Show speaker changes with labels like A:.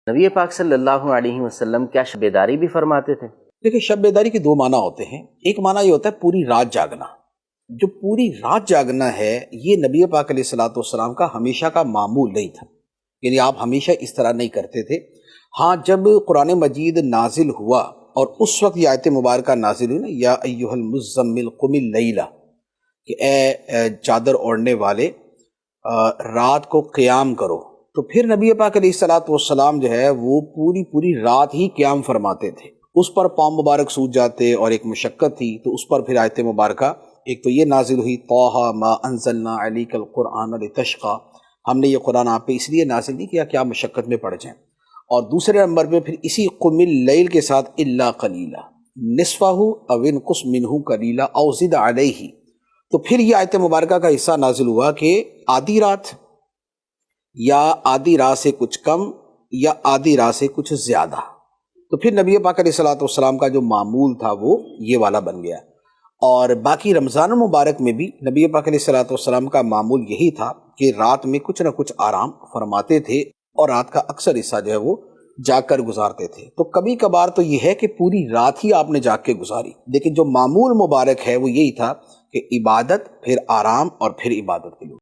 A: نبی پاک صلی اللہ علیہ وسلم کیا شب بیداری بھی فرماتے تھے؟
B: دیکھیں، شب بیداری کے دو معنی ہوتے ہیں۔ ایک معنی یہ ہوتا ہے پوری رات جاگنا۔ جو پوری رات جاگنا ہے یہ نبی پاک علیہ الصلوۃ والسلام کا ہمیشہ کا معمول نہیں تھا، یعنی آپ ہمیشہ اس طرح نہیں کرتے تھے۔ ہاں، جب قرآن مجید نازل ہوا اور اس وقت یہ آیت مبارکہ نازل ہوئی نا، یا ایھا المزمل قم اللیل، کہ اے چادر اوڑھنے والے رات کو قیام کرو، تو پھر نبی پاک علیہ الصلوۃ والسلام جو ہے وہ پوری رات ہی قیام فرماتے تھے۔ اس پر پاؤں مبارک سوج جاتے اور ایک مشقت تھی، تو اس پر پھر آیت مبارکہ ایک تو یہ نازل ہوئی، طٰہٰ ما انزلنا علیک القرآن لتشقیٰ، ہم نے یہ قرآن آپ پہ اس لیے نازل نہیں کیا کہ آپ مشقت میں پڑ جائیں۔ اور دوسرے نمبر پہ پھر اسی قم اللیل کے ساتھ الا قلیلا نصفہ او انقص منہ قلیلا او زد علیہ، تو پھر یہ آیت مبارکہ کا حصہ نازل ہوا کہ آدھی رات یا آدھی رات سے کچھ کم یا آدھی رات سے کچھ زیادہ، تو پھر نبی پاک علیہ الصلوۃ والسلام کا جو معمول تھا وہ یہ والا بن گیا۔ اور باقی رمضان المبارک میں بھی نبی پاک علیہ الصلوۃ والسلام کا معمول یہی تھا کہ رات میں کچھ نہ کچھ آرام فرماتے تھے اور رات کا اکثر حصہ جو ہے وہ جاگ کر گزارتے تھے۔ تو کبھی کبھار تو یہ ہے کہ پوری رات ہی آپ نے جاگ کے گزاری، لیکن جو معمول مبارک ہے وہ یہی تھا کہ عبادت، پھر آرام، اور پھر عبادت کے لیے